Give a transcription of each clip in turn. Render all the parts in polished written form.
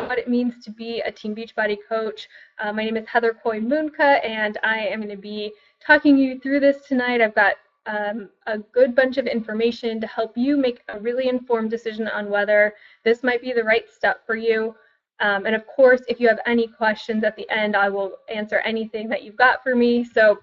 what it means to be a Team Beachbody coach. My name is Coy Moonka, and I am going to be talking you through this tonight. I've got a good bunch of information to help you make a really informed decision on whether this might be the right step for you. And of course, if you have any questions at the end, I will answer anything that you've got for me. So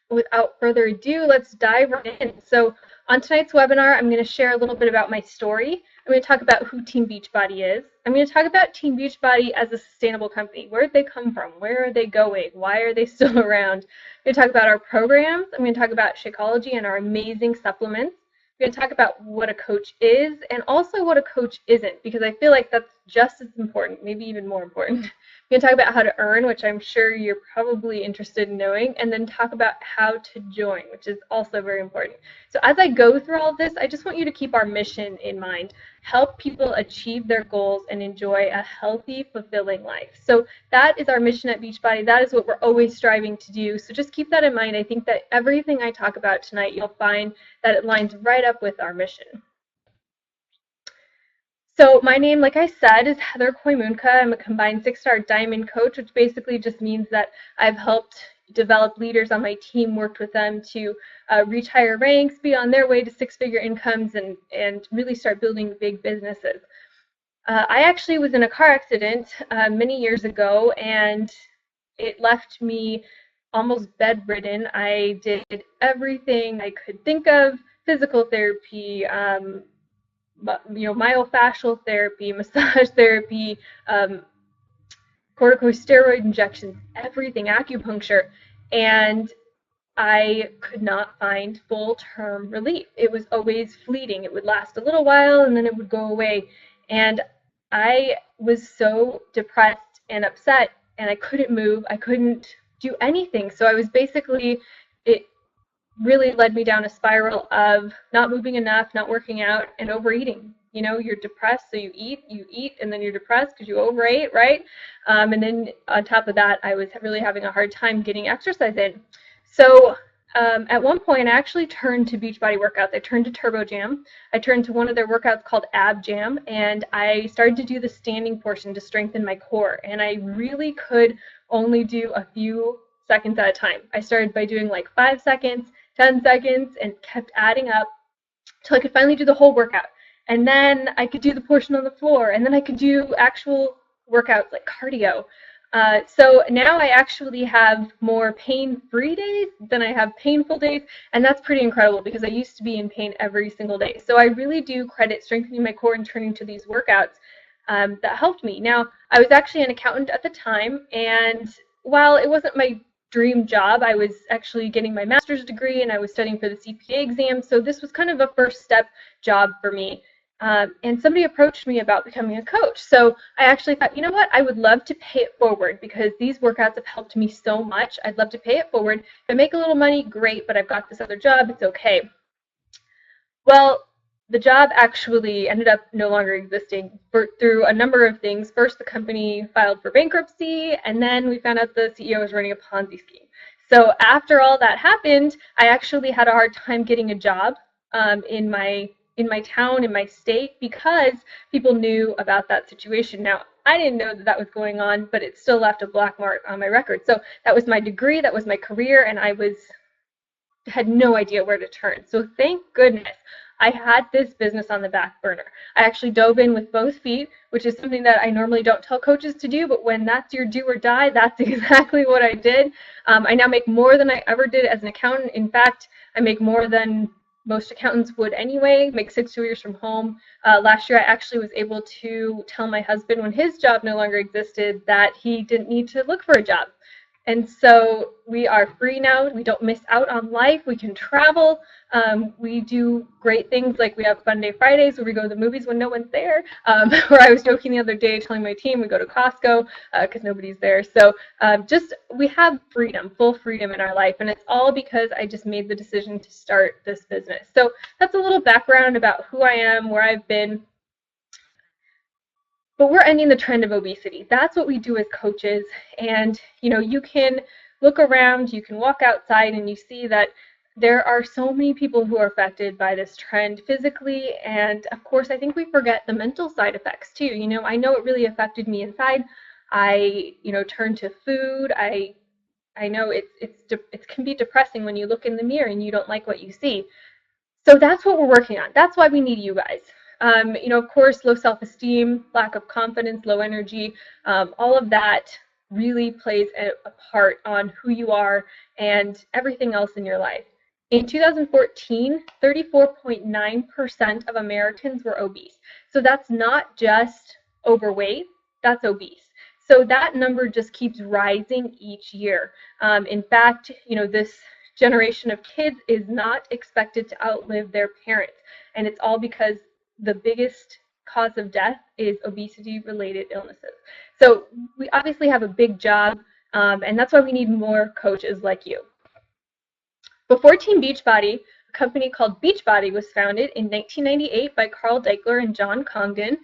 without further ado, let's dive right in. So on tonight's webinar, I'm going to share a little bit about my story. I'm going to talk about who Team Beachbody is. I'm going to talk about Team Beachbody as a sustainable company. Where did they come from? Where are they going? Why are they still around? I'm going to talk about our programs. I'm going to talk about Shakeology and our amazing supplements. I'm going to talk about what a coach is and also what a coach isn't, because I feel like that's just as important, maybe even more important. I'm going to talk about how to earn, which I'm sure you're probably interested in knowing, and then talk about how to join, which is also very important. So as I go through all of this, I just want you to keep our mission in mind. Help people achieve their goals and enjoy a healthy, fulfilling life. So that is our mission at Beachbody. That is what we're always striving to do. So just keep that in mind. I think that everything I talk about tonight, you'll find that it lines right up with our mission. So my name, like I said, is Coy Moonka. I'm a combined 6-star diamond coach, which basically just means that I've helped develop leaders on my team, worked with them to reach higher ranks, be on their way to 6-figure incomes, and really start building big businesses. I actually was in a car accident many years ago, and it left me almost bedridden. I did everything I could think of: physical therapy, myofascial therapy, massage therapy, corticosteroid injections, everything, acupuncture, and I could not find full-term relief. It was always fleeting. It would last a little while and then it would go away. And I was so depressed and upset, and I couldn't move. I couldn't do anything. So I was basically, it really led me down a spiral of not moving enough, not working out, and overeating. You know, you're depressed, so you eat, and then you're depressed because you overate, right? And then on top of that, I was really having a hard time getting exercise in. So at one point, I actually turned to Beachbody workouts. I turned to Turbo Jam. I turned to one of their workouts called Ab Jam, and I started to do the standing portion to strengthen my core. And I really could only do a few seconds at a time. I started by doing like 5 seconds, 10 seconds, and kept adding up till I could finally do the whole workout. And then I could do the portion on the floor, and then I could do actual workouts like cardio. So now I actually have more pain-free days than I have painful days, and that's pretty incredible because I used to be in pain every single day. So I really do credit strengthening my core and turning to these workouts that helped me. Now, I was actually an accountant at the time, and while it wasn't my dream job, I was actually getting my master's degree and I was studying for the CPA exam, so this was kind of a first step job for me. And somebody approached me about becoming a coach. So I actually thought, you know what, I would love to pay it forward because these workouts have helped me so much. I'd love to pay it forward. If I make a little money, great, but I've got this other job, it's okay. Well, the job actually ended up no longer existing through a number of things. First, the company filed for bankruptcy, and then we found out the CEO was running a Ponzi scheme. So after all that happened, I actually had a hard time getting a job in my town, in my state, because people knew about that situation. Now, I didn't know that that was going on, but it still left a black mark on my record. So that was my degree, that was my career, and I had no idea where to turn. So thank goodness I had this business on the back burner. I actually dove in with both feet, which is something that I normally don't tell coaches to do, but when that's your do or die, that's exactly what I did. I now make more than I ever did as an accountant. In fact, I make more than most accountants would anyway, make 6 figures from home. Last year, I actually was able to tell my husband when his job no longer existed that he didn't need to look for a job. And so we are free now. We don't miss out on life. We can travel. We do great things like we have Fun Day Fridays where we go to the movies when no one's there. Or I was joking the other day telling my team we go to Costco because nobody's there. So we have freedom, full freedom in our life. And it's all because I just made the decision to start this business. So that's a little background about who I am, where I've been. But we're ending the trend of obesity. That's what we do as coaches. And, you know, you can look around, you can walk outside, and you see that there are so many people who are affected by this trend physically, and of course I think we forget the mental side effects too. I know it really affected me inside. I turned to food. I know it can be depressing when you look in the mirror and you don't like what you see. So that's what we're working on. That's why we need you guys. Of course, low self-esteem, lack of confidence, low energy, all of that really plays a part on who you are and everything else in your life. In 2014, 34.9% of Americans were obese. So that's not just overweight, that's obese. So that number just keeps rising each year. In fact, this generation of kids is not expected to outlive their parents. And it's all because the biggest cause of death is obesity-related illnesses. So we obviously have a big job, and that's why we need more coaches like you. Before Team Beachbody, a company called Beachbody was founded in 1998 by Carl Daikeler and John Congdon,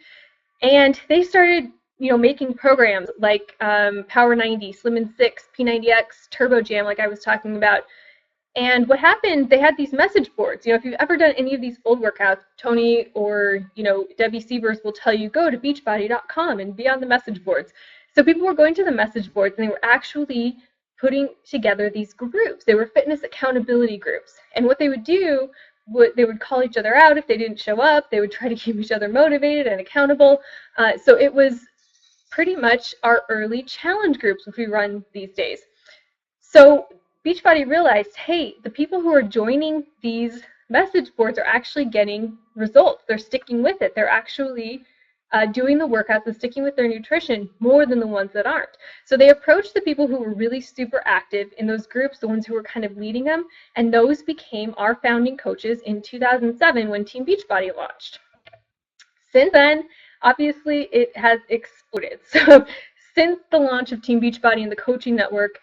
and they started making programs like Power 90, Slim in 6, P90X, Turbo Jam, like I was talking about. And what happened, they had these message boards. If you've ever done any of these old workouts, Tony or, Debbie Sievers will tell you, go to beachbody.com and be on the message boards. So people were going to the message boards and they were actually putting together these groups. They were fitness accountability groups. And what they would do, they would call each other out if they didn't show up. They would try to keep each other motivated and accountable. So it was pretty much our early challenge groups, which we run these days. So Beachbody realized, hey, the people who are joining these message boards are actually getting results. They're sticking with it. They're actually doing the workouts and sticking with their nutrition more than the ones that aren't. So they approached the people who were really super active in those groups, the ones who were kind of leading them, and those became our founding coaches in 2007 when Team Beachbody launched. Since then, obviously, it has exploded. So since the launch of Team Beachbody and the coaching network,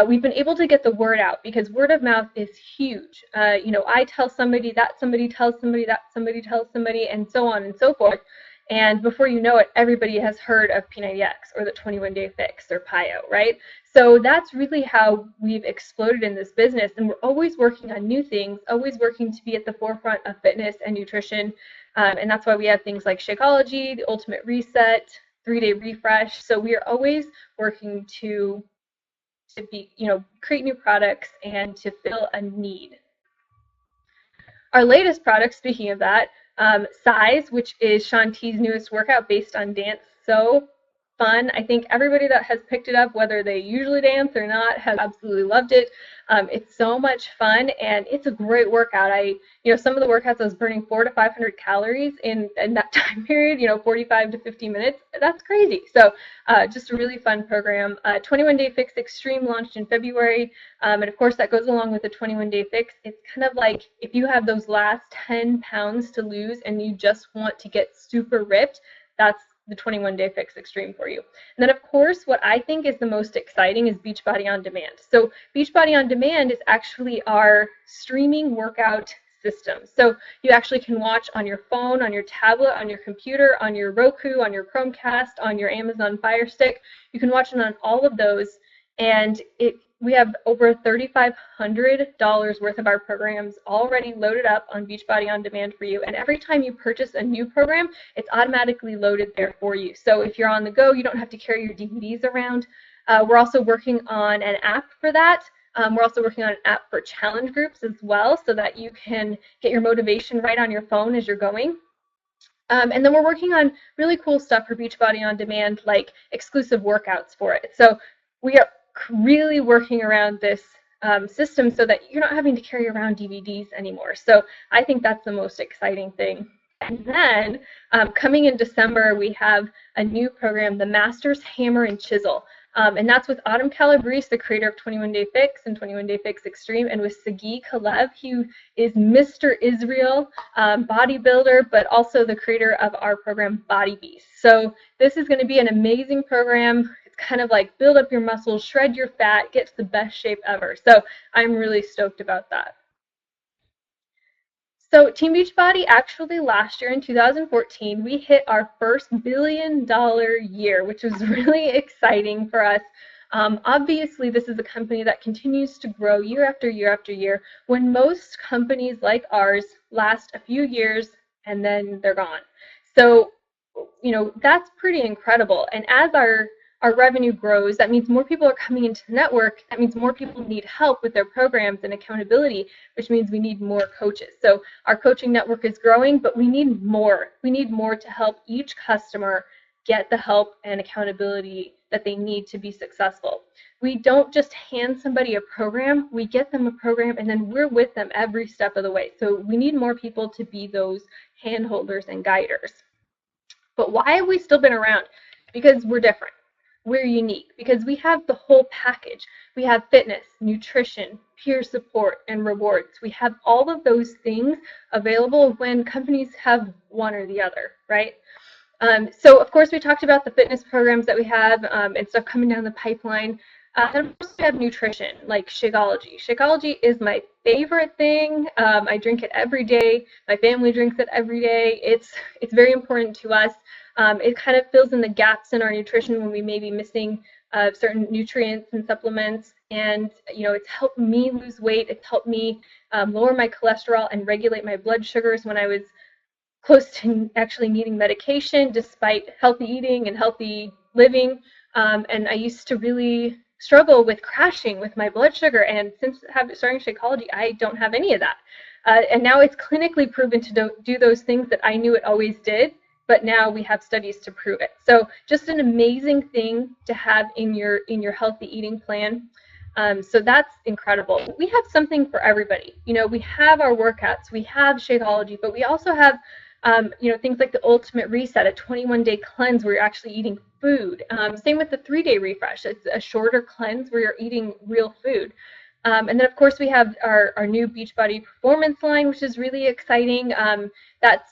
we've been able to get the word out because word of mouth is huge. I tell somebody, that somebody tells somebody, that somebody tells somebody, and so on and so forth. And before you know it, everybody has heard of P90X or the 21-day fix or PIO, right? So that's really how we've exploded in this business. And we're always working on new things, always working to be at the forefront of fitness and nutrition. And that's why we have things like Shakeology, the Ultimate Reset, 3-day refresh. So we are always working to be, create new products and to fill a need. Our latest product, speaking of that, Size, which is Shanti's newest workout based on dance. So fun. I think everybody that has picked it up, whether they usually dance or not, has absolutely loved it. It's so much fun, and it's a great workout. Some of the workouts I was burning 400 to 500 calories in that time period, 45 to 50 minutes. That's crazy. So just a really fun program. 21-Day Fix Extreme launched in February, and of course that goes along with the 21-Day Fix. It's kind of like if you have those last 10 pounds to lose and you just want to get super ripped, that's the 21-Day Fix Extreme for you. And then, of course, what I think is the most exciting is Beachbody On Demand. So Beachbody On Demand is actually our streaming workout system. So you actually can watch on your phone, on your tablet, on your computer, on your Roku, on your Chromecast, on your Amazon Fire Stick. You can watch it on all of those, and we have over $3,500 worth of our programs already loaded up on Beachbody On Demand for you. And every time you purchase a new program, it's automatically loaded there for you. So if you're on the go, you don't have to carry your DVDs around. We're also working on an app for that. We're also working on an app for challenge groups as well, so that you can get your motivation right on your phone as you're going. And then we're working on really cool stuff for Beachbody On Demand, like exclusive workouts for it. So we are really working around this system so that you're not having to carry around DVDs anymore. So I think that's the most exciting thing. And then coming in December, we have a new program, the Masters Hammer and Chisel. And that's with Autumn Calabrese, the creator of 21-Day Fix and 21-Day Fix Extreme, and with Sagi Kalev. He is Mr. Israel bodybuilder, but also the creator of our program, Body Beast. So this is going to be an amazing program. It's kind of like build up your muscles, shred your fat, get to the best shape ever. So I'm really stoked about that. So Team Beachbody, actually last year in 2014, we hit our first $1 billion year, which was really exciting for us. Obviously, this is a company that continues to grow year after year after year, when most companies like ours last a few years and then they're gone. So, that's pretty incredible. And as our revenue grows, that means more people are coming into the network. That means more people need help with their programs and accountability, which means we need more coaches. So our coaching network is growing, but we need more. We need more to help each customer get the help and accountability that they need to be successful. We don't just hand somebody a program, we get them a program and then we're with them every step of the way. So we need more people to be those handholders and guiders. But why have we still been around? Because we're different. We're unique because we have the whole package. We have fitness, nutrition, peer support, and rewards. We have all of those things available when companies have one or the other, right? So of course we talked about the fitness programs that we have and stuff coming down the pipeline. And of course we have nutrition, like Shakeology. Shakeology is my favorite thing. I drink it every day. My family drinks it every day. It's very important to us. It kind of fills in the gaps in our nutrition when we may be missing certain nutrients and supplements. And it's helped me lose weight. It's helped me lower my cholesterol and regulate my blood sugars when I was close to actually needing medication despite healthy eating and healthy living. And I used to really struggle with crashing with my blood sugar. And since starting Shakeology, I don't have any of that. And now it's clinically proven to do those things that I knew it always did, but now we have studies to prove it. So just an amazing thing to have in your healthy eating plan. So that's incredible. We have something for everybody. We have our workouts, we have Shakeology, but we also have things like the Ultimate Reset, a 21-day cleanse where you're actually eating food. Same with the 3-day refresh. It's a shorter cleanse where you're eating real food. And then, of course, we have our new Beachbody Performance line, which is really exciting. That's,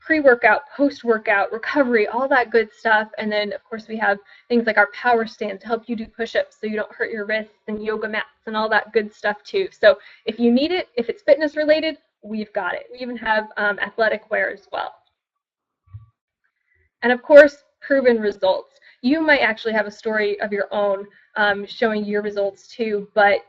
pre-workout, post-workout, recovery, all that good stuff. And then, of course, we have things like our power stand to help you do push-ups so you don't hurt your wrists, and yoga mats and all that good stuff, too. So if you need it, if it's fitness-related, we've got it. We even have athletic wear as well. And of course, proven results. You might actually have a story of your own showing your results too, but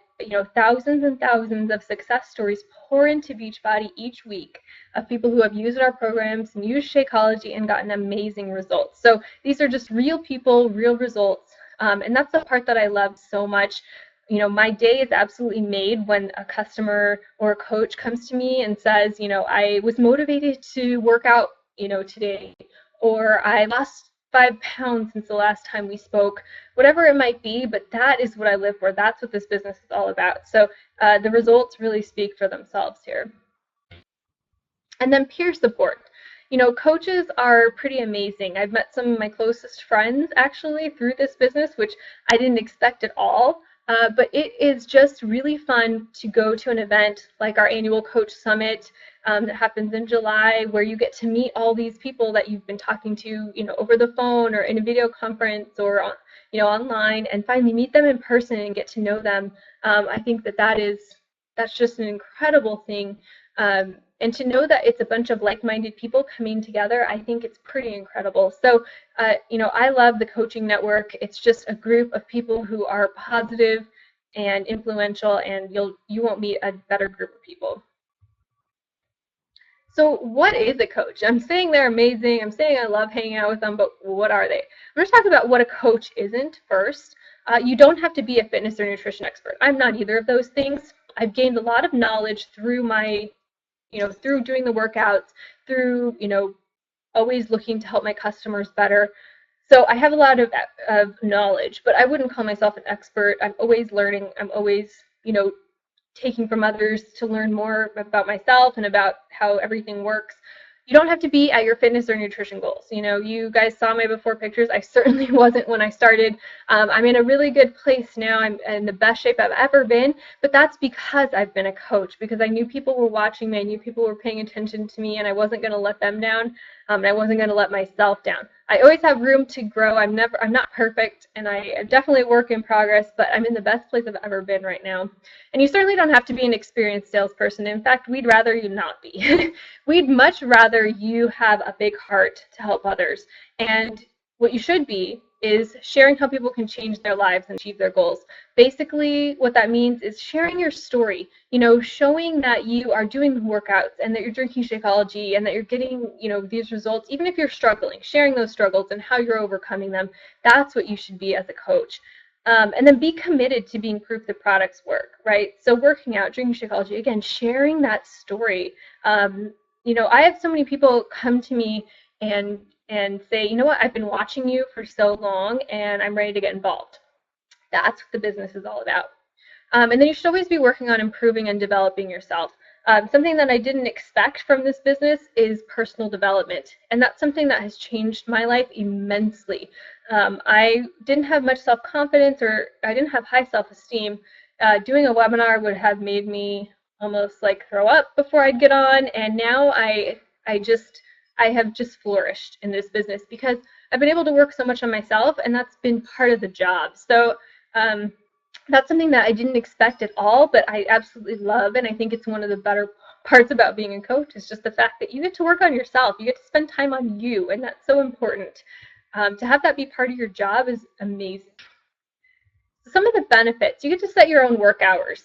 thousands and thousands of success stories pour into Beachbody each week of people who have used our programs and used Shakeology and gotten amazing results. So these are just real people, real results, and that's the part that I love so much. My day is absolutely made when a customer or a coach comes to me and says, I was motivated to work out, today, or I lost 5 pounds since the last time we spoke, whatever it might be, but that is what I live for. That's what this business is all about. So the results really speak for themselves here. And then peer support. Coaches are pretty amazing. I've met some of my closest friends actually through this business, which I didn't expect at all. But it is just really fun to go to an event like our annual Coach Summit that happens in July, where you get to meet all these people that you've been talking to, over the phone or in a video conference or, online, and finally meet them in person and get to know them. I think that's just an incredible thing. And to know that it's a bunch of like-minded people coming together, I think it's pretty incredible. So, I love the coaching network. It's just a group of people who are positive and influential, and you won't meet a better group of people. So what is a coach? I'm saying they're amazing. I'm saying I love hanging out with them, but what are they? I'm going to talk about what a coach isn't first. You don't have to be a fitness or nutrition expert. I'm not either of those things. I've gained a lot of knowledge through through doing the workouts, through, always looking to help my customers better. So I have a lot of knowledge, but I wouldn't call myself an expert. I'm always learning. I'm always, taking from others to learn more about myself and about how everything works. You don't have to be at your fitness or nutrition goals. You guys saw my before pictures. I certainly wasn't when I started. I'm in a really good place now. I'm in the best shape I've ever been, but that's because I've been a coach, because I knew people were watching me, I knew people were paying attention to me, and I wasn't going to let them down, and I wasn't going to let myself down. I always have room to grow. I'm not perfect, and I definitely a work in progress, but I'm in the best place I've ever been right now. And you certainly don't have to be an experienced salesperson. In fact, we'd rather you not be. We'd much rather you have a big heart to help others. And what you should be is sharing how people can change their lives and achieve their goals. Basically, what that means is sharing your story, showing that you are doing the workouts and that you're drinking Shakeology and that you're getting, these results, even if you're struggling, sharing those struggles and how you're overcoming them. That's what you should be as a coach. And then be committed to being proof that products work, right? So working out, drinking Shakeology, again, sharing that story. I have so many people come to me and say, you know what, I've been watching you for so long and I'm ready to get involved. That's what the business is all about. And then you should always be working on improving and developing yourself. Something that I didn't expect from this business is personal development. And that's something that has changed my life immensely. I didn't have much self-confidence, or I didn't have high self-esteem. Doing a webinar would have made me almost like throw up before I'd get on. And now I have just flourished in this business because I've been able to work so much on myself, and that's been part of the job. So that's something that I didn't expect at all, but I absolutely love, and I think it's one of the better parts about being a coach is just the fact that you get to work on yourself. You get to spend time on you, and that's so important. To have that be part of your job is amazing. Some of the benefits, you get to set your own work hours,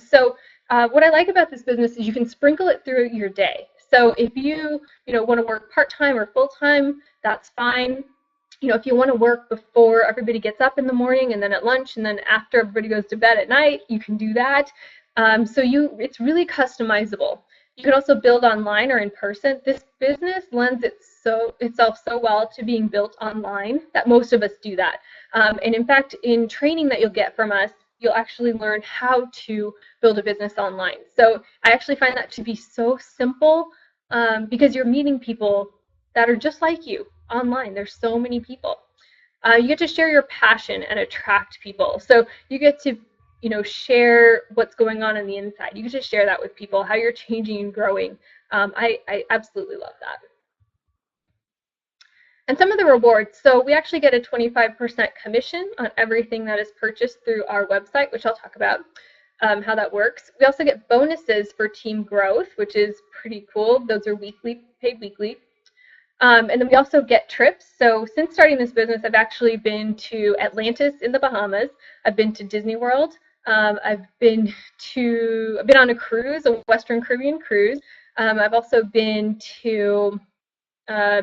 so what I like about this business is you can sprinkle it through your day. So if you want to work part-time or full-time, that's fine. If you want to work before everybody gets up in the morning and then at lunch and then after everybody goes to bed at night, you can do that. It's really customizable. You can also build online or in person. This business lends itself so well to being built online that most of us do that. And in fact, in training that you'll get from us, you'll actually learn how to build a business online. So I actually find that to be so simple because you're meeting people that are just like you online. There's so many people. You get to share your passion and attract people. So you get to share what's going on the inside. You get to share that with people, how you're changing and growing. I absolutely love that. And some of the rewards, so we actually get a 25% commission on everything that is purchased through our website, which I'll talk about how that works. We also get bonuses for team growth, which is pretty cool. Those are paid weekly. And then we also get trips. So since starting this business, I've actually been to Atlantis in the Bahamas. I've been to Disney World. I've been on a cruise, a Western Caribbean cruise. I've also been to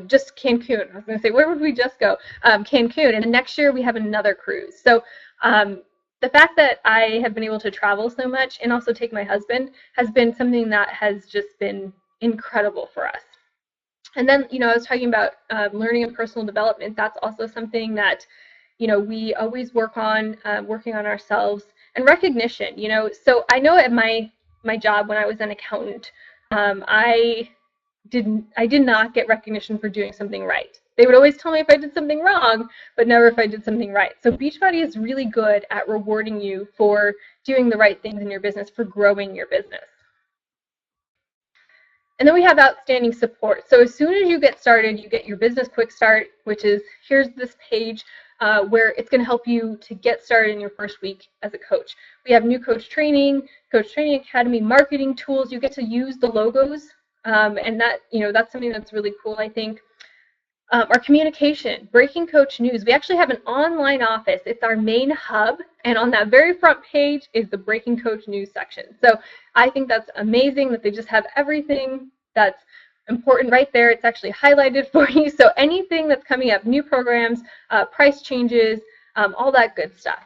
just Cancun. I was going to say, where would we just go? Cancun. And then next year we have another cruise. So the fact that I have been able to travel so much and also take my husband has been something that has just been incredible for us. And then, I was talking about learning and personal development. That's also something that, we always work on, working on ourselves, and recognition. So I know at my job when I was an accountant, I did not get recognition for doing something right. They would always tell me if I did something wrong, but never if I did something right. So Beachbody is really good at rewarding you for doing the right things in your business, for growing your business. And then we have outstanding support. So as soon as you get started, you get your business quick start, which is here's this page where it's going to help you to get started in your first week as a coach. We have new coach training academy, marketing tools. You get to use the logos, and that's something that's really cool, I think. Our communication, Breaking Coach News. We actually have an online office. It's our main hub, and on that very front page is the Breaking Coach News section. So I think that's amazing that they just have everything that's important right there. It's actually highlighted for you. So anything that's coming up, new programs, price changes, all that good stuff.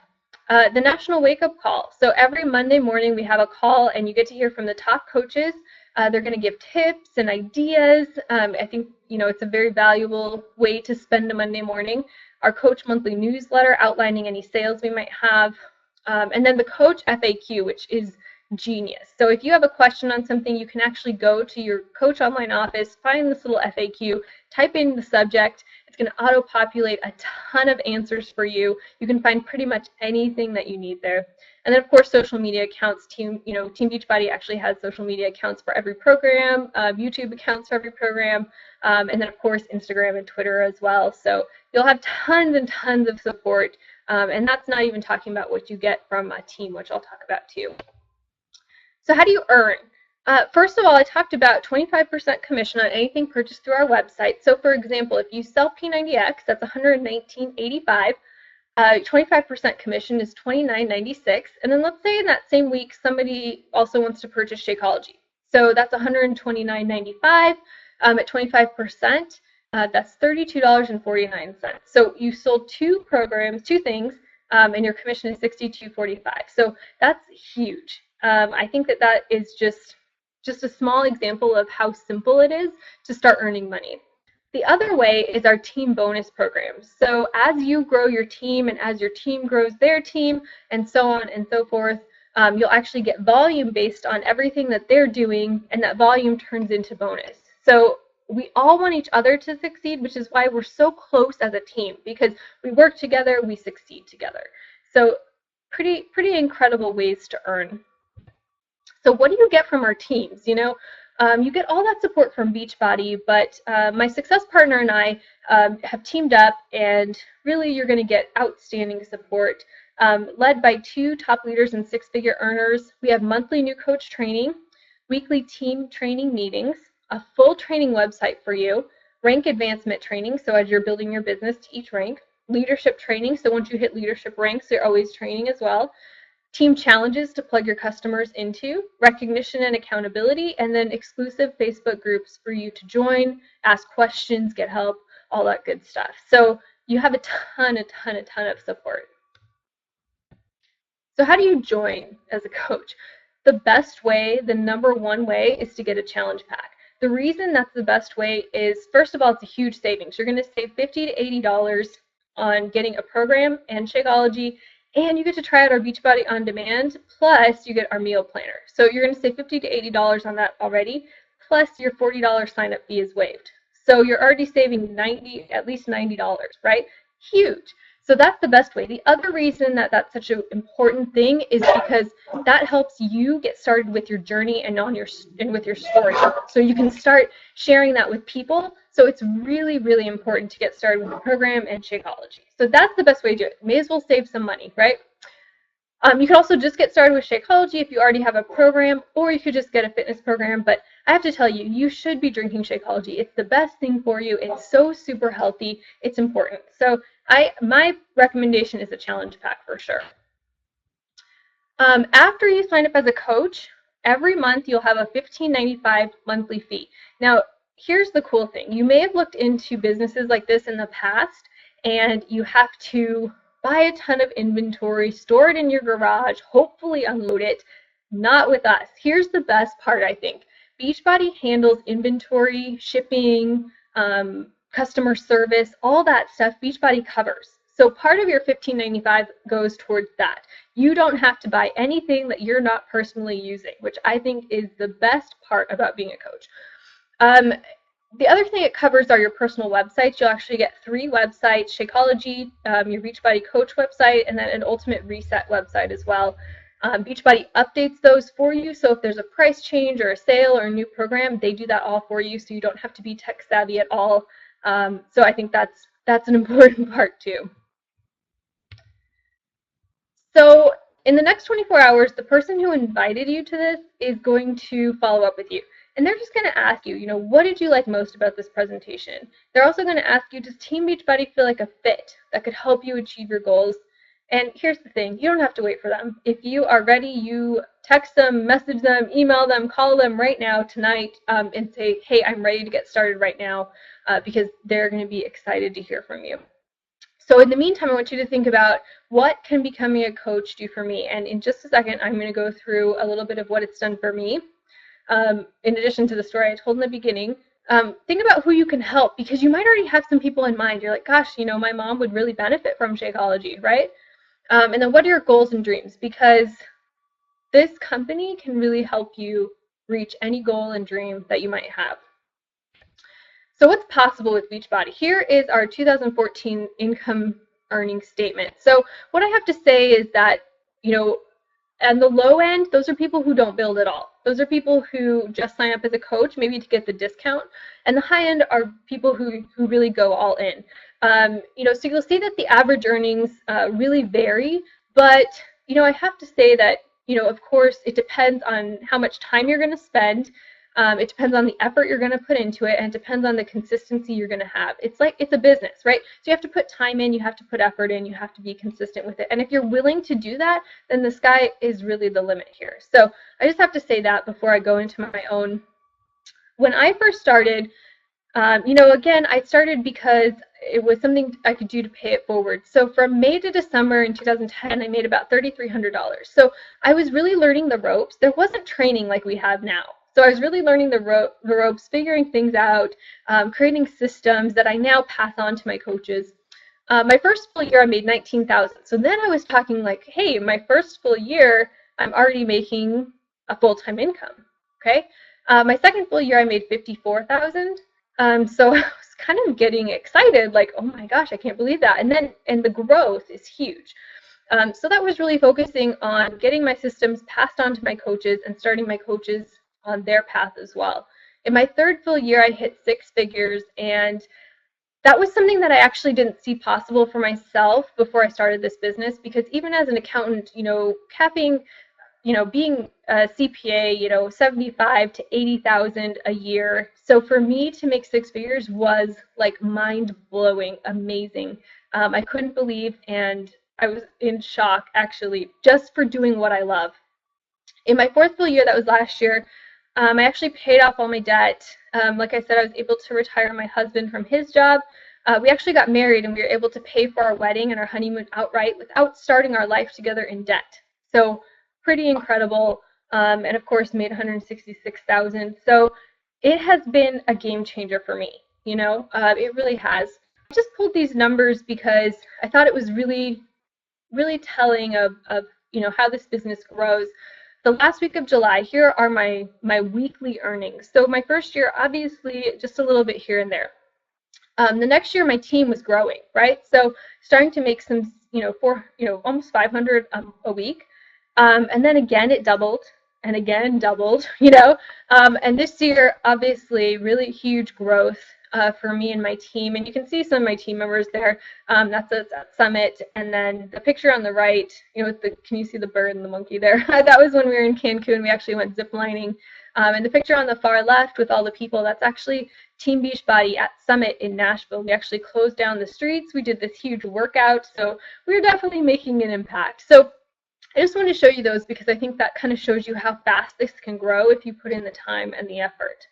The National Wake Up Call. So every Monday morning we have a call, and you get to hear from the top coaches. They're going to give tips and ideas. I think, it's a very valuable way to spend a Monday morning. Our Coach Monthly newsletter outlining any sales we might have. And then the Coach FAQ, which is genius. So if you have a question on something, you can actually go to your Coach online office, find this little FAQ, type in the subject. It's going to auto-populate a ton of answers for you. You can find pretty much anything that you need there. And then, of course, social media accounts. Team Beachbody actually has social media accounts for every program, YouTube accounts for every program, and then, of course, Instagram and Twitter as well. So you'll have tons and tons of support, and that's not even talking about what you get from a team, which I'll talk about too. So how do you earn? First of all, I talked about 25% commission on anything purchased through our website. So for example, if you sell P90X, that's $119.85. 25% commission is $29.96. And then let's say in that same week, somebody also wants to purchase Shakeology. So that's $129.95 at 25%. That's $32.49. So you sold two programs, two things, and your commission is $62.45. So that's huge. I think that is just a small example of how simple it is to start earning money. The other way is our team bonus programs. So as you grow your team and as your team grows their team and so on and so forth, you'll actually get volume based on everything that they're doing, and that volume turns into bonus. So we all want each other to succeed, which is why we're so close as a team, because we work together, we succeed together. So pretty incredible ways to earn. So what do you get from our teams? You get all that support from Beachbody, but my success partner and I have teamed up, and really you're going to get outstanding support led by two top leaders and six-figure earners. We have monthly new coach training, weekly team training meetings, a full training website for you, rank advancement training, so as you're building your business to each rank, leadership training, so once you hit leadership ranks, you're always training as well, team challenges to plug your customers into, recognition and accountability, and then exclusive Facebook groups for you to join, ask questions, get help, all that good stuff. So you have a ton of support. So how do you join as a coach? The best way, the number one way, is to get a challenge pack. The reason that's the best way is, first of all, it's a huge savings. You're going to save $50 to $80 on getting a program and Shakeology, and you get to try out our Beachbody On Demand, plus you get our meal planner. So you're going to save $50 to $80 on that already, plus your $40 sign-up fee is waived. So you're already saving at least $90, right? Huge. So that's the best way. The other reason that that's such an important thing is because that helps you get started with your journey and with your story. So you can start sharing that with people. So it's really important to get started with the program and Shakeology. So that's the best way to do it. May as well save some money, right? You can also just get started with Shakeology if you already have a program, or you could just get a fitness program. But I have to tell you, you should be drinking Shakeology. It's the best thing for you. It's so super healthy. It's important. So my recommendation is a challenge pack for sure. After you sign up as a coach, every month you'll have a $15.95 monthly fee. Now, here's the cool thing. You may have looked into businesses like this in the past, and you have to buy a ton of inventory, store it in your garage, hopefully unload it. Not with us. Here's the best part, I think. Beachbody handles inventory, shipping, customer service, all that stuff Beachbody covers. So part of your $15.95 goes towards that. You don't have to buy anything that you're not personally using, which I think is the best part about being a coach. The other thing it covers are your personal websites. You'll actually get 3 websites: Shakeology, your Beachbody Coach website, and then an Ultimate Reset website as well. Beachbody updates those for you, so if there's a price change or a sale or a new program, they do that all for you, so you don't have to be tech savvy at all. So I think that's an important part too. So in the next 24 hours, the person who invited you to this is going to follow up with you. And they're just going to ask you, what did you like most about this presentation? They're also going to ask you, does Team Beachbody feel like a fit that could help you achieve your goals? And here's the thing, you don't have to wait for them. If you are ready, you text them, message them, email them, call them right now, tonight, and say, hey, I'm ready to get started right now, because they're going to be excited to hear from you. So in the meantime, I want you to think about, what can becoming a coach do for me? And in just a second, I'm going to go through a little bit of what it's done for me. In addition to the story I told in the beginning, think about who you can help, because you might already have some people in mind. You're like, gosh, my mom would really benefit from Shakeology, right? And then what are your goals and dreams? Because this company can really help you reach any goal and dream that you might have. So what's possible with Beachbody? Here is our 2014 income earning statement. So what I have to say is that, and the low end, those are people who don't build at all. Those are people who just sign up as a coach, maybe to get the discount. And the high end are people who really go all in. So you'll see that the average earnings really vary. But, I have to say that of course, it depends on how much time you're going to spend. It depends on the effort you're going to put into it, and it depends on the consistency you're going to have. It's like it's a business, right? So you have to put time in, you have to put effort in, you have to be consistent with it. And if you're willing to do that, then the sky is really the limit here. So I just have to say that before I go into my own. When I first started, again, I started because it was something I could do to pay it forward. So from May to December in 2010, I made about $3,300. So I was really learning the ropes. There wasn't training like we have now. So I was really learning the ropes, figuring things out, creating systems that I now pass on to my coaches. My first full year, I made $19,000. So then I was talking like, hey, my first full year, I'm already making a full-time income. Okay. My second full year, I made $54,000. So I was kind of getting excited, like, oh my gosh, I can't believe that. And the growth is huge. So that was really focusing on getting my systems passed on to my coaches and starting my coaches on their path as well. In my third full year, I hit six figures, and that was something that I actually didn't see possible for myself before I started this business, because even as an accountant, capping, being a CPA, 75 to 80,000 a year. So for me to make six figures was like mind blowing, amazing. I couldn't believe, and I was in shock actually, just for doing what I love. In my fourth full year, that was last year, I actually paid off all my debt. Like I said, I was able to retire my husband from his job. We actually got married, and we were able to pay for our wedding and our honeymoon outright without starting our life together in debt. So pretty incredible. And of course, made $166,000. So it has been a game changer for me. It really has. I just pulled these numbers because I thought it was really, really telling of how this business grows. The last week of July, here are my weekly earnings. So my first year, obviously, just a little bit here and there. The next year, my team was growing, right? So starting to make some, almost 500 a week. And then again, it doubled, and again doubled, and this year, obviously, really huge growth for me and my team. And you can see some of my team members there. That's us at Summit. And then the picture on the right, can you see the bird and the monkey there? That was when we were in Cancun. We actually went ziplining. And the picture on the far left with all the people, that's actually Team Beachbody at Summit in Nashville. We actually closed down the streets. We did this huge workout. So we were definitely making an impact. So I just wanted to show you those because I think that kind of shows you how fast this can grow if you put in the time and the effort.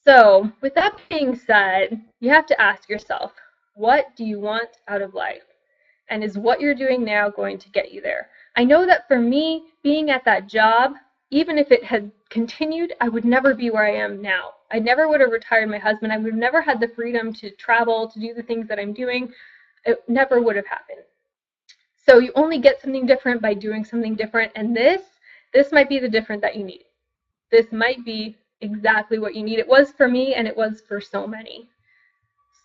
So with that being said, you have to ask yourself, what do you want out of life? And is what you're doing now going to get you there? I know that for me, being at that job, even if it had continued, I would never be where I am now. I never would have retired my husband. I would have never had the freedom to travel, to do the things that I'm doing. It never would have happened. So you only get something different by doing something different. And this might be the difference that you need. This might be exactly what you need. It was for me, and it was for so many.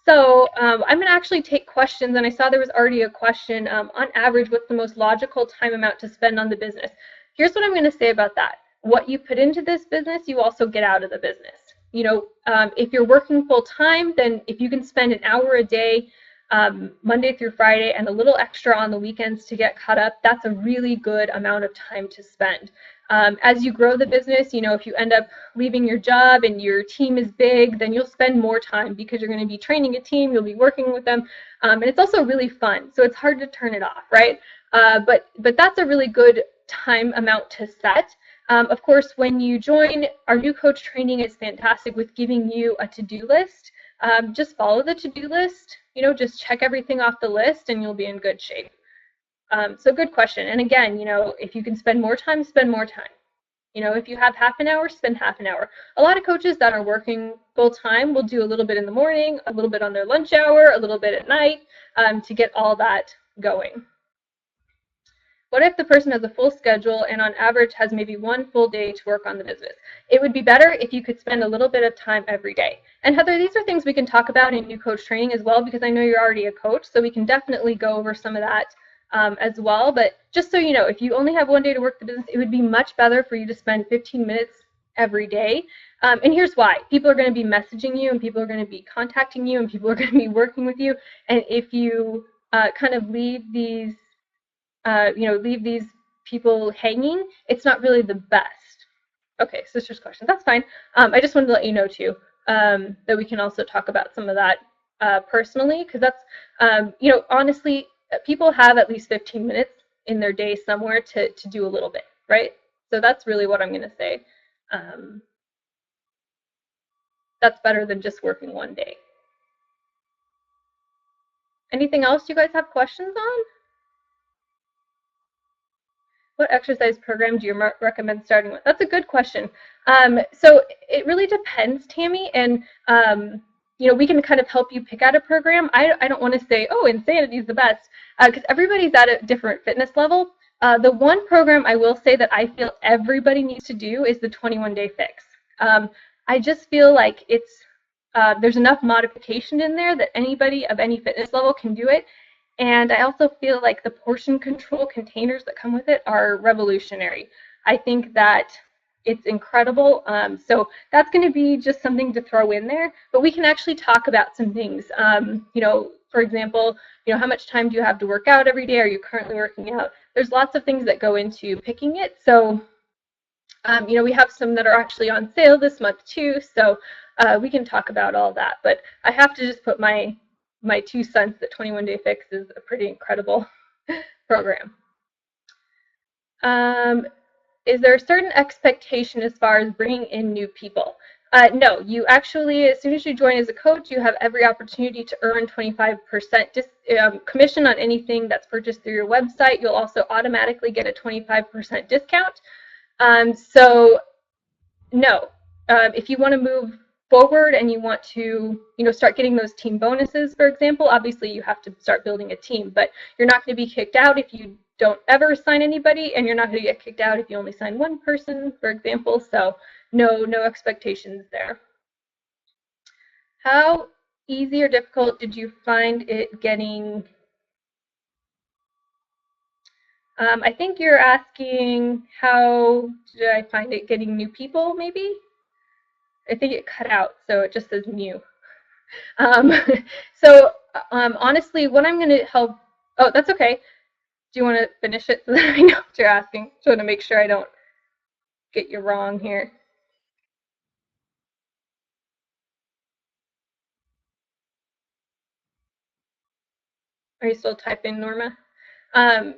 So I'm going to actually take questions, and I saw there was already a question. On average, what's the most logical time amount to spend on the business? Here's what I'm going to say about that. What you put into this business, you also get out of the business. If you're working full time, then if you can spend an hour a day, Monday through Friday, and a little extra on the weekends to get caught up, that's a really good amount of time to spend. As you grow the business, if you end up leaving your job and your team is big, then you'll spend more time because you're going to be training a team, you'll be working with them, and it's also really fun. So it's hard to turn it off, right? But that's a really good time amount to set. Of course, when you join, our new coach training is fantastic with giving you a to-do list. Just follow the to-do list, just check everything off the list and you'll be in good shape. So good question. And again, if you can spend more time, spend more time. If you have half an hour, spend half an hour. A lot of coaches that are working full time will do a little bit in the morning, a little bit on their lunch hour, a little bit at night to get all that going. What if the person has a full schedule and on average has maybe one full day to work on the business? It would be better if you could spend a little bit of time every day. And Heather, these are things we can talk about in new coach training as well, because I know you're already a coach, so we can definitely go over some of that as well. But just so you know, if you only have one day to work the business, it would be much better for you to spend 15 minutes every day. And here's why. People are going to be messaging you, and people are going to be contacting you, and people are going to be working with you. And if you kind of leave these people hanging, it's not really the best. Okay, sister's question. That's fine. I just wanted to let you know too that we can also talk about some of that personally, because that's, honestly, people have at least 15 minutes in their day somewhere to do a little bit, right? So that's really what I'm going to say. Um, that's better than just working one day. Anything else you guys have questions on? What exercise program do you recommend starting with? That's a good question. So it really depends, Tammy, and we can kind of help you pick out a program. I don't want to say, oh, Insanity is the best, because everybody's at a different fitness level. The one program I will say that I feel everybody needs to do is the 21-day fix. I just feel like there's enough modification in there that anybody of any fitness level can do it. And I also feel like the portion control containers that come with it are revolutionary. I think that it's incredible. So that's going to be just something to throw in there. But we can actually talk about some things. For example, how much time do you have to work out every day? Are you currently working out? There's lots of things that go into picking it. So, we have some that are actually on sale this month too. So we can talk about all that. But I have to just put my 2 cents that 21-day fix is a pretty incredible program. Is there a certain expectation as far as bringing in new people? No, you actually, as soon as you join as a coach, you have every opportunity to earn 25% commission on anything that's purchased through your website. You'll also automatically get a 25% discount. So no, if you want to move forward and you want to, start getting those team bonuses, for example, obviously you have to start building a team, but you're not going to be kicked out if you don't ever sign anybody, and you're not going to get kicked out if you only sign one person, for example. So no expectations there. How easy or difficult did you find it getting? I think you're asking how did I find it getting new people, maybe? I think it cut out, so it just says new. So honestly, what I'm going to help, oh, that's okay. Do you want to finish it so that I know what you're asking? Just want to make sure I don't get you wrong here. Are you still typing, Norma? Um,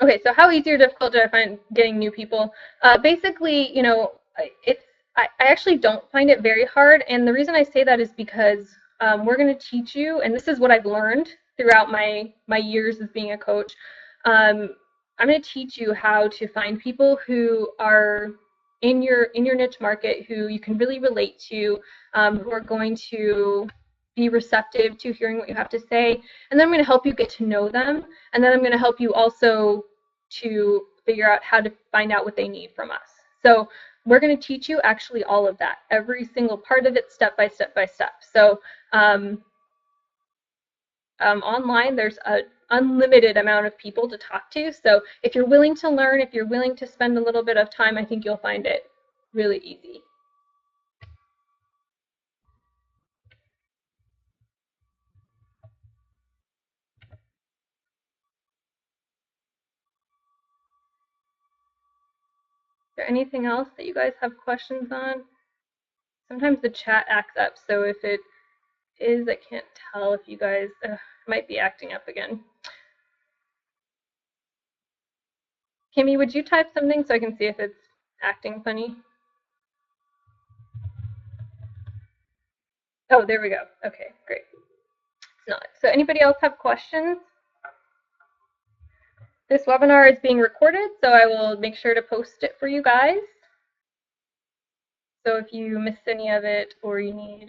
okay, so how easy or difficult do I find getting new people? Basically, it's I actually don't find it very hard, and the reason I say that is because we're going to teach you, and this is what I've learned throughout my years as being a coach. I'm going to teach you how to find people who are in your niche market, who you can really relate to, who are going to be receptive to hearing what you have to say, and then I'm going to help you get to know them, and then I'm going to help you also to figure out how to find out what they need from us. So we're going to teach you actually all of that, every single part of it, step by step by step. So online, there's an unlimited amount of people to talk to. So if you're willing to learn, if you're willing to spend a little bit of time, I think you'll find it really easy. Is there anything else that you guys have questions on? Sometimes the chat acts up, so if it is, I can't tell if you guys might be acting up again. Kimmy, would you type something so I can see if it's acting funny? Oh, there we go. Okay, great. It's not. So anybody else have questions? This webinar is being recorded, so I will make sure to post it for you guys. So if you missed any of it or you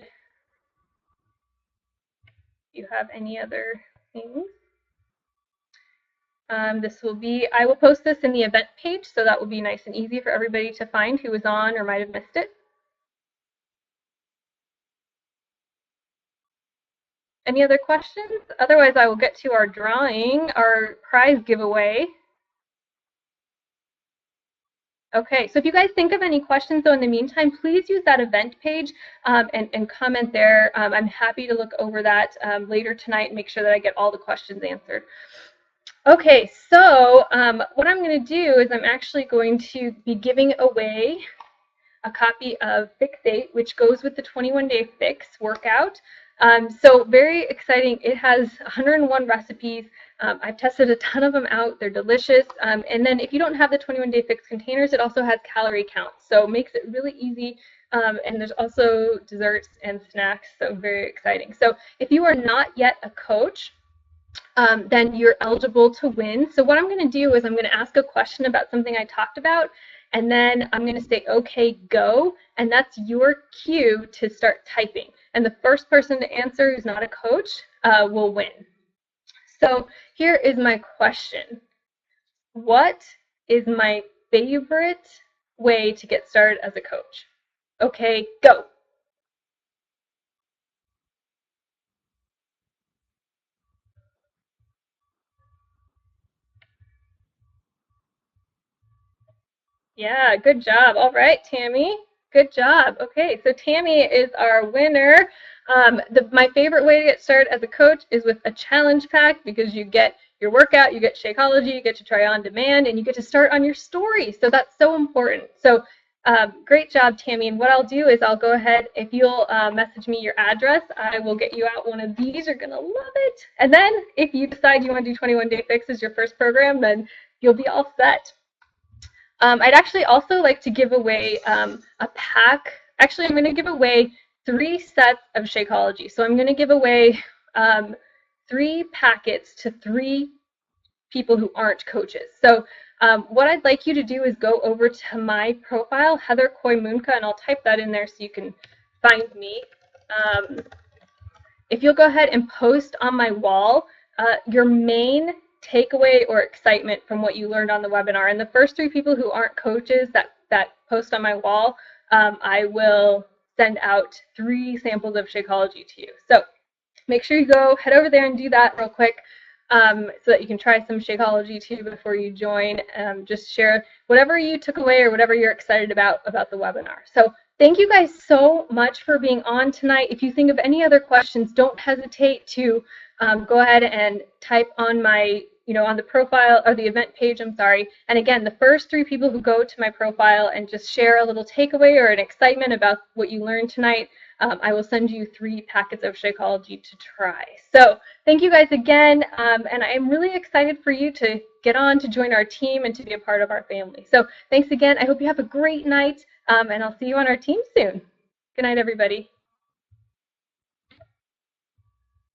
have any other things, I will post this in the event page, so that will be nice and easy for everybody to find who was on or might have missed it. Any other questions? Otherwise, I will get to our drawing, our prize giveaway. Okay, so if you guys think of any questions, though, in the meantime, please use that event page and comment there. I'm happy to look over that later tonight and make sure that I get all the questions answered. Okay, so what I'm going to do is I'm actually going to be giving away a copy of Fix8, which goes with the 21-day fix workout. So very exciting. It has 101 recipes. I've tested a ton of them out. They're delicious. And then if you don't have the 21-day fix containers, it also has calorie counts. So it makes it really easy. And there's also desserts and snacks. So very exciting. So if you are not yet a coach, then you're eligible to win. So what I'm going to do is I'm going to ask a question about something I talked about, and then I'm going to say, okay, go, and that's your cue to start typing. And the first person to answer who's not a coach will win. So here is my question. What is my favorite way to get started as a coach? Okay, go. Yeah, good job. All right, Tammy. Good job. Okay, so Tammy is our winner. My favorite way to get started as a coach is with a challenge pack, because you get your workout, you get Shakeology, you get to try on demand, and you get to start on your story. So that's so important. So great job, Tammy. And what I'll do is I'll go ahead, if you'll message me your address, I will get you out one of these. You're going to love it. And then if you decide you want to do 21 Day Fix as your first program, then you'll be all set. I'd actually also like to give away a pack. Actually, I'm going to give away 3 sets of Shakeology. So I'm going to give away 3 packets to 3 people who aren't coaches. So what I'd like you to do is go over to my profile, Heather Coy Moonka, and I'll type that in there so you can find me. If you'll go ahead and post on my wall your main takeaway or excitement from what you learned on the webinar. And the first 3 people who aren't coaches that post on my wall, I will send out 3 samples of Shakeology to you. So make sure you head over there and do that real quick so that you can try some Shakeology too before you join. Just share whatever you took away or whatever you're excited about the webinar. So thank you guys so much for being on tonight. If you think of any other questions, don't hesitate to go ahead and type on my, on the profile or the event page, I'm sorry. And again, the first 3 people who go to my profile and just share a little takeaway or an excitement about what you learned tonight, I will send you 3 packets of Shakeology to try. So thank you guys again, and I'm really excited for you to get on to join our team and to be a part of our family. So thanks again. I hope you have a great night, and I'll see you on our team soon. Good night, everybody.